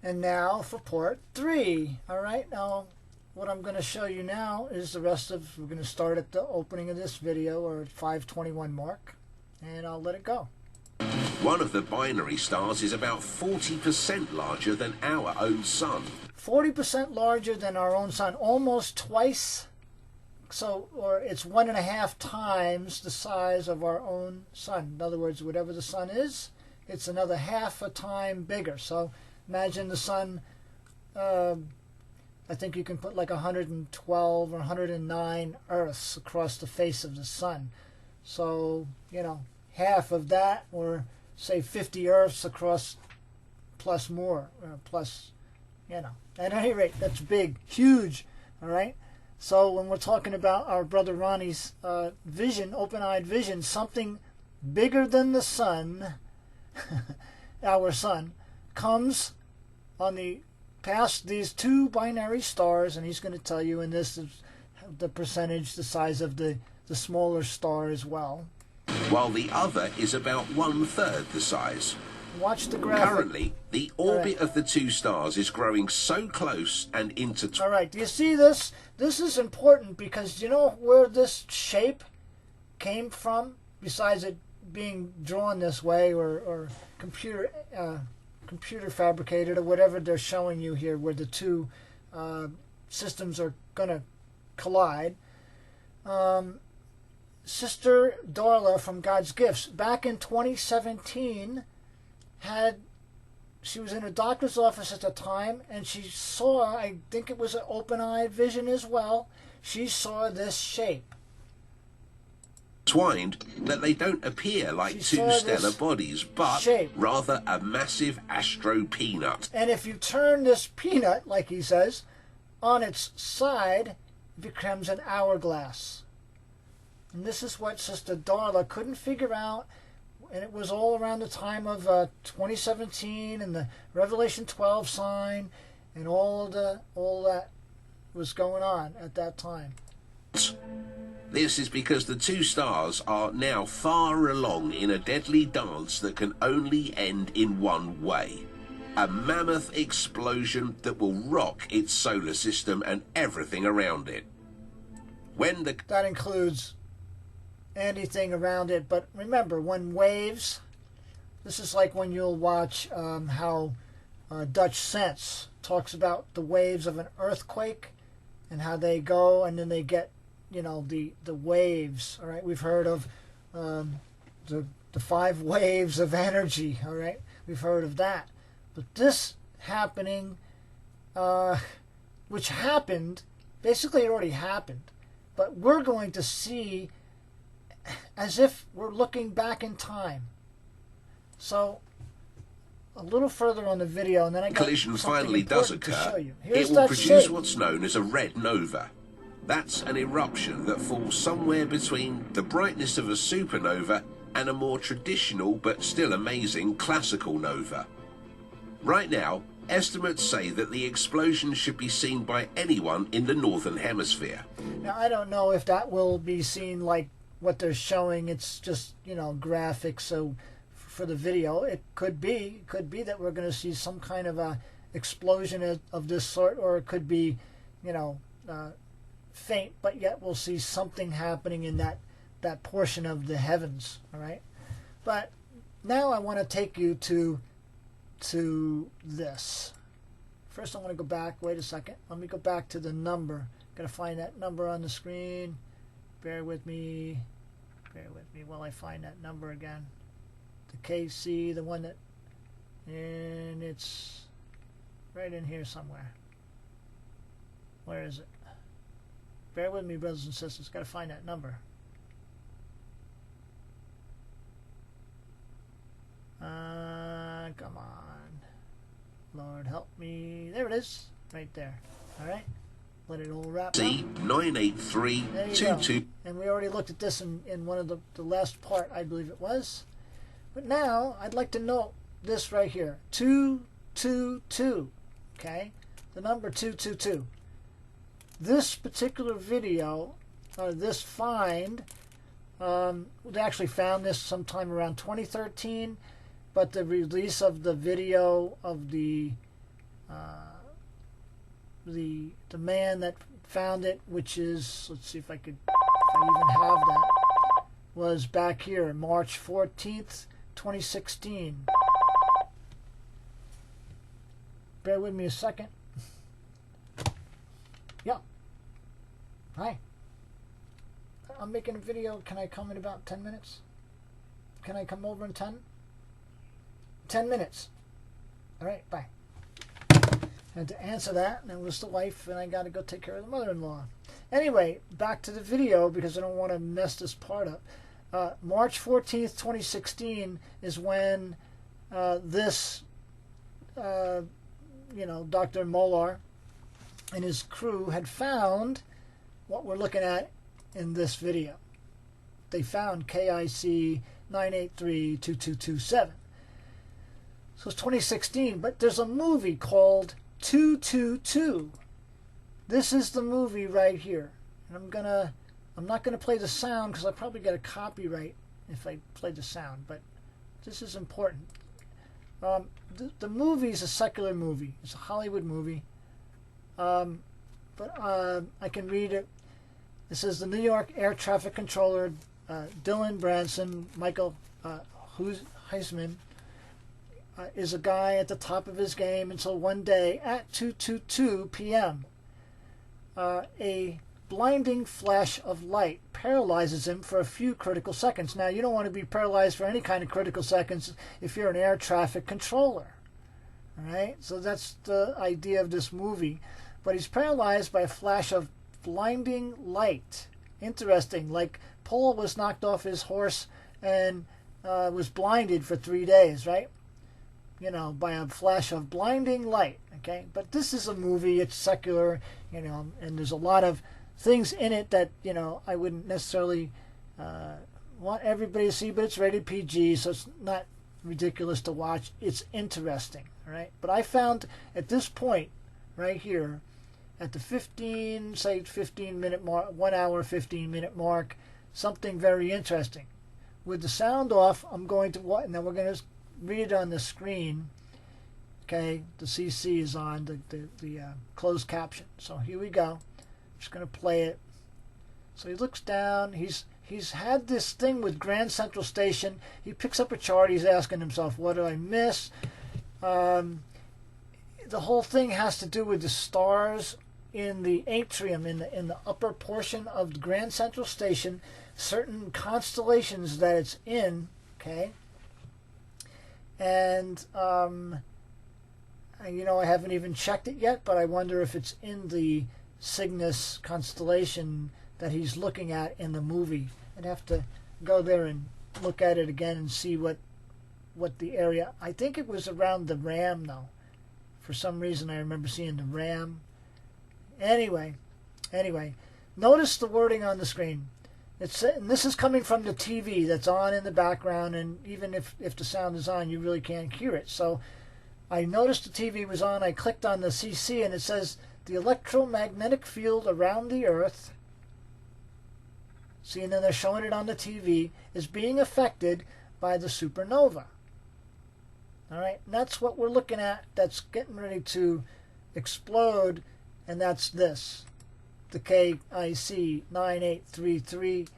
And now for part 3. All right, now what I'm going to show you now is the rest of, we're going to start at the opening of this video, or at 521 mark, and I'll let it go. One of the binary stars is about 40% larger than our own sun. 40% larger than our own sun, almost twice, so, or it's 1.5 times the size of our own sun. In other words, whatever the sun is, it's another half a time bigger. So imagine the sun, I think you can put like 112 or 109 Earths across the face of the sun. So, you know, half of that, or say 50 Earths across, plus more, plus, you know. At any rate, that's big, huge, all right? So when we're talking about our brother Ronnie's vision, open-eyed vision, something bigger than the sun, our sun, comes on the past these two binary stars, and he's going to tell you, and this is the percentage, the size of the smaller star as well. While the other is about 1/3 the size. Watch the graphic. Currently, the orbit of the two stars is growing so close and intertwined. All right, do you see this? This is important because you know where this shape came from, besides it being drawn this way, or computer fabricated, or whatever they're showing you here, where the two systems are going to collide. Sister Darla from God's Gifts, back in 2017, she was in a doctor's office at the time, and she saw, I think it was an open-eyed vision as well, she saw this shape. Twined, that they don't appear like two stellar bodies, but rather a massive astro peanut. And if you turn this peanut, like he says, on its side, it becomes an hourglass. And this is what Sister Darla couldn't figure out, and it was all around the time of 2017 and the Revelation 12 sign, and all that was going on at that time. This is because the two stars are now far along in a deadly dance that can only end in one way. A mammoth explosion that will rock its solar system and everything around it. That includes anything around it, but remember, when waves, this is like when you'll watch how Dutch Sense talks about the waves of an earthquake and how they go, and then they get, you know, the waves. All right, we've heard of the 5 waves of energy. All right, we've heard of that, but this happening, which happened, basically it already happened, but we're going to see as if we're looking back in time. So a little further on the video, and then I got collision finally does occur, it will produce shape. What's known as a red nova. That's an eruption that falls somewhere between the brightness of a supernova and a more traditional but still amazing classical nova. Right now, estimates say that the explosion should be seen by anyone in the northern hemisphere. Now, I don't know if that will be seen like what they're showing. It's just, you know, graphics. So for the video, it could be that we're going to see some kind of a explosion of this sort, or it could be, you know, faint, but yet we'll see something happening in that portion of the heavens. All right, but now I want to take you to this. First, I want to go back. Wait a second. Let me go back to the number. Got to find that number on the screen. Bear with me while I find that number again. The KC, the one that, and it's right in here somewhere. Where is it? Bear with me, brothers and sisters. Got to find that number. Come on. Lord help me. There it is. Right there. All right. Let it all wrap up. C98322. And we already looked at this in one of the last part, I believe it was. But now, I'd like to note this right here. 222. Okay? The number 222. This particular video, this find, they actually found this sometime around 2013, but the release of the video of the the man that found it, which is, let's see if I even have that, was back here, March 14th, 2016. Bear with me a second. Yeah. Hi. I'm making a video. Can I come in about 10 minutes? Can I come over in 10? 10 minutes. All right, bye. And to answer that, and it was the wife, and I got to go take care of the mother-in-law. Anyway, back to the video, because I don't want to mess this part up. March 14th, 2016 is when this, Dr. Molar and his crew had found what we're looking at in this video. They found KIC 9832227. So it's 2016, but there's a movie called 222. This is the movie right here. And I'm not gonna play the sound because I'll probably get a copyright if I play the sound, but this is important. The movie is a secular movie. It's a Hollywood movie. But I can read it. It says the New York Air Traffic Controller, Dylan Branson, Michael Heisman, is a guy at the top of his game until one day at 2:22 p.m. A blinding flash of light paralyzes him for a few critical seconds. Now, you don't want to be paralyzed for any kind of critical seconds if you're an air traffic controller. All right? So that's the idea of this movie. But he's paralyzed by a flash of blinding light. Interesting. Like Paul was knocked off his horse and was blinded for 3 days, right? By a flash of blinding light. Okay? But this is a movie. It's secular, and there's a lot of things in it that, I wouldn't necessarily want everybody to see, but it's rated PG, so it's not ridiculous to watch. It's interesting, all right? But I found at this point right here, at the 15 minute mark, 1 hour, 15-minute mark, something very interesting. With the sound off, I'm going to, now we're going to read it on the screen. Okay, the CC is on, the closed caption. So here we go. I'm just going to play it. So he looks down. He's had this thing with Grand Central Station. He picks up a chart. He's asking himself, what did I miss? The whole thing has to do with the stars in the atrium, in the upper portion of the Grand Central Station, certain constellations that it's in, okay? And, I haven't even checked it yet, but I wonder if it's in the Cygnus constellation that he's looking at in the movie. I'd have to go there and look at it again and see what the area. I think it was around the Ram, though. For some reason, I remember seeing the Ram. Anyway, notice the wording on the screen. And this is coming from the TV that's on in the background, and even if the sound is on, you really can't hear it. So I noticed the TV was on. I clicked on the CC, and it says the electromagnetic field around the Earth, see, and then they're showing it on the TV, is being affected by the supernova. All right, and that's what we're looking at. That's getting ready to explode, and that's this, the KIC 9833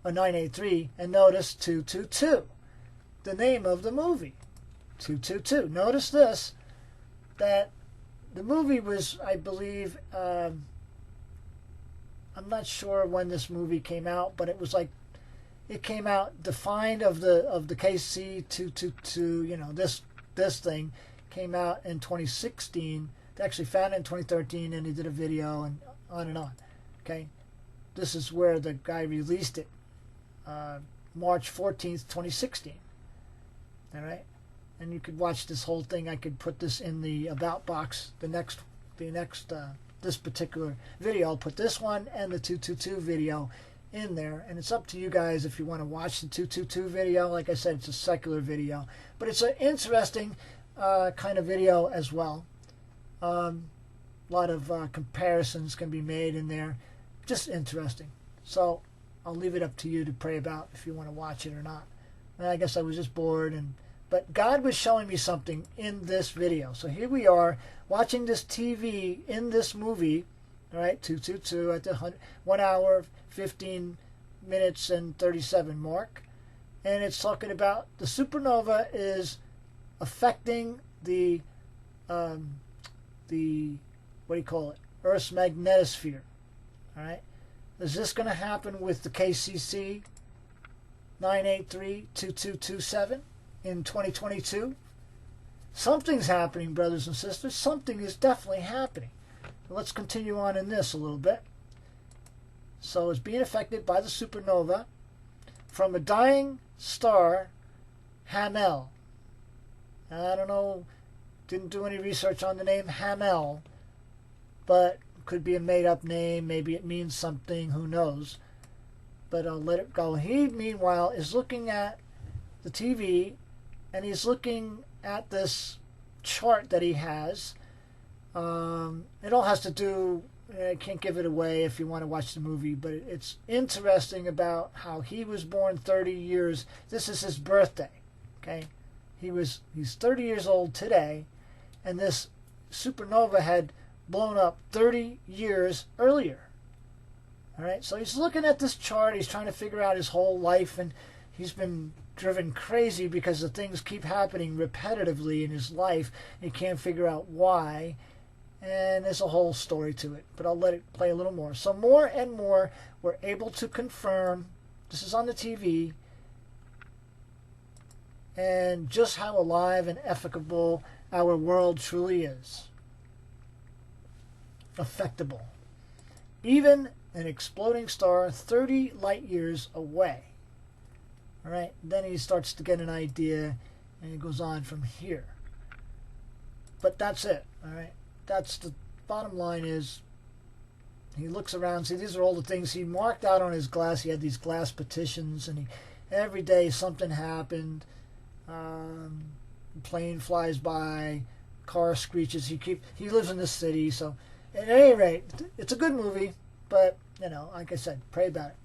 or 983, and notice 222, the name of the movie, 222. Notice this, that the movie was, I believe, I'm not sure when this movie came out, but it was like, it came out defined of the KC 222, this thing came out in 2016. They actually found it in 2013, and he did a video and on. Okay, this is where the guy released it, March 14th, 2016. All right, and you could watch this whole thing. I could put this in the about box. This particular video, I'll put this one and the 222 video in there, and it's up to you guys if you want to watch the 222 video. Like I said, it's a secular video, but it's an interesting kind of video as well. A lot of comparisons can be made in there. Just interesting. So I'll leave it up to you to pray about if you want to watch it or not. And I guess I was just bored and But God was showing me something in this video. So here we are watching this TV in this movie, all right, 222 at the 1 hour, 15 minutes and 37 mark. And it's talking about the supernova is affecting the what do you call it? Earth's magnetosphere. All right. Is this going to happen with the KCC 983-2227 in 2022? Something's happening, brothers and sisters. Something is definitely happening. Let's continue on in this a little bit. So it's being affected by the supernova from a dying star, Hamel. I don't know, didn't do any research on the name Hamel, but could be a made-up name. Maybe it means something. Who knows? But I'll let it go. He, meanwhile, is looking at the TV, and he's looking at this chart that he has. It all has to do, I can't give it away if you want to watch the movie, but it's interesting about how he was born 30 years. This is his birthday, okay? He's 30 years old today, and this supernova had blown up 30 years earlier. All right, so he's looking at this chart. He's trying to figure out his whole life, and he's been driven crazy because the things keep happening repetitively in his life. He can't figure out why, and there's a whole story to it, but I'll let it play a little more. So more and more we're able to confirm, this is on the TV, and just how alive and effecable our world truly is. Affectable. Even an exploding star 30 light years away. All right, then he starts to get an idea, and he goes on from here. But that's it, all right? That's the bottom line is, he looks around, see, these are all the things he marked out on his glass. He had these glass petitions, and every day something happened. Plane flies by, car screeches. He lives in this city, so at any rate, it's a good movie, but, you know, like I said, pray about it.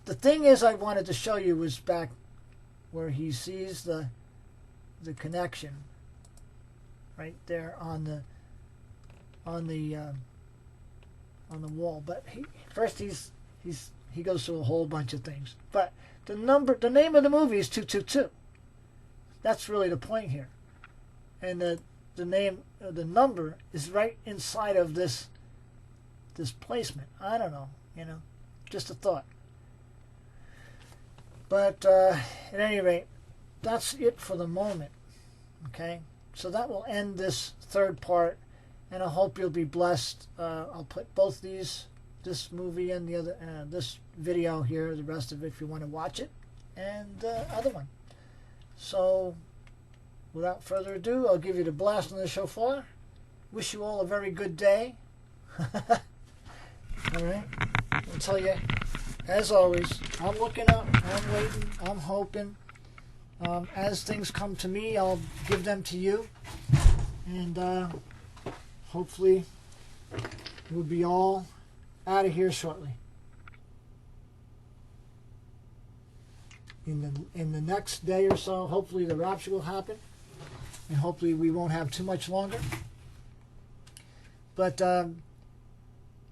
The thing is I wanted to show you was back where he sees the connection right there on the wall. But he goes through a whole bunch of things. But the name of the movie is 222. That's really the point here. And the number is right inside of this placement. I don't know, you know, just a thought. But at any rate, that's it for the moment. Okay, so that will end this third part, and I hope you'll be blessed. I'll put both this movie and the other, this video here, the rest of it if you want to watch it, and the other one. So, without further ado, I'll give you the blast on the shofar. Wish you all a very good day. All right. I'll tell you, as always, I'm looking up, I'm waiting, I'm hoping. As things come to me, I'll give them to you. And hopefully we'll be all out of here shortly. In the next day or so, hopefully the rapture will happen. And hopefully we won't have too much longer. But I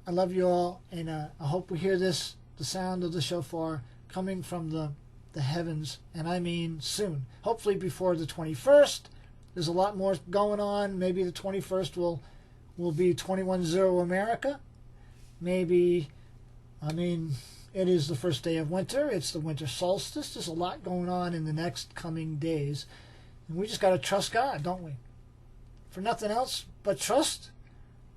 love you all, and I hope we hear the sound of the shofar coming from the heavens, and I mean soon. Hopefully before the 21st. There's a lot more going on. Maybe the 21st will be 21-0 America. Maybe, I mean, it is the first day of winter. It's the winter solstice. There's a lot going on in the next coming days. And we just got to trust God, don't we? For nothing else but trust.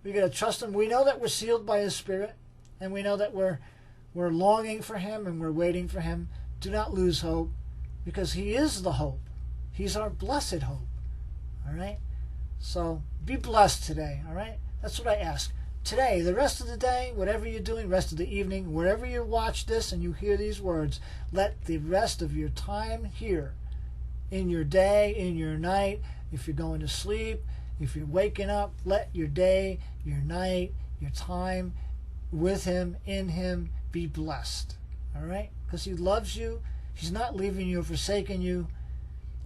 We got to trust Him. We know that we're sealed by His Spirit, and we know that we're longing for Him and we're waiting for Him. Do not lose hope, because He is the hope. He's our blessed hope. All right? So be blessed today, all right? That's what I ask. Today, the rest of the day, whatever you're doing, rest of the evening, wherever you watch this and you hear these words, let the rest of your time here, in your day, in your night, if you're going to sleep, if you're waking up, let your day, your night, your time with Him, in Him, be blessed. All right? Because He loves you. He's not leaving you or forsaking you.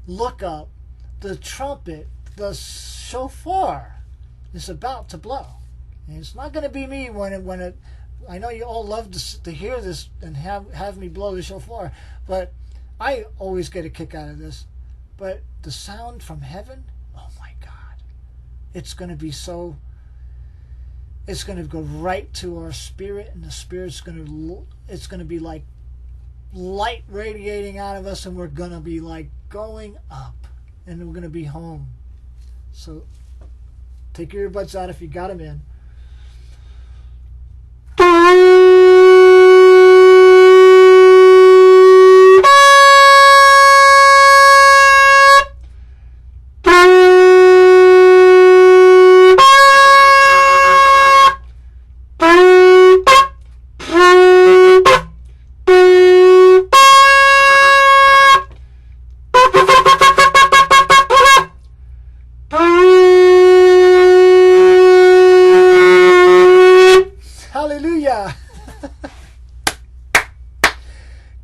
Look up. the trumpet, the shofar, is about to blow. And it's not going to be me when it. I know you all love to hear this and have me blow the shofar, but I always get a kick out of this. But the sound from heaven, oh my God, it's going to be so. It's going to go right to our spirit, and the spirit's it's going to be like light radiating out of us, and we're going to be like going up, and we're going to be home. So take your earbuds out if you got them in. Hallelujah.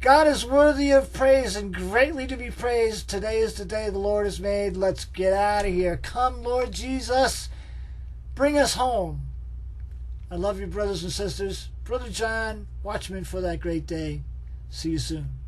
God is worthy of praise and greatly to be praised. Today is the day the Lord has made. Let's get out of here. Come, Lord Jesus. Bring us home. I love you, brothers and sisters. Brother John, watchman for that great day. See you soon.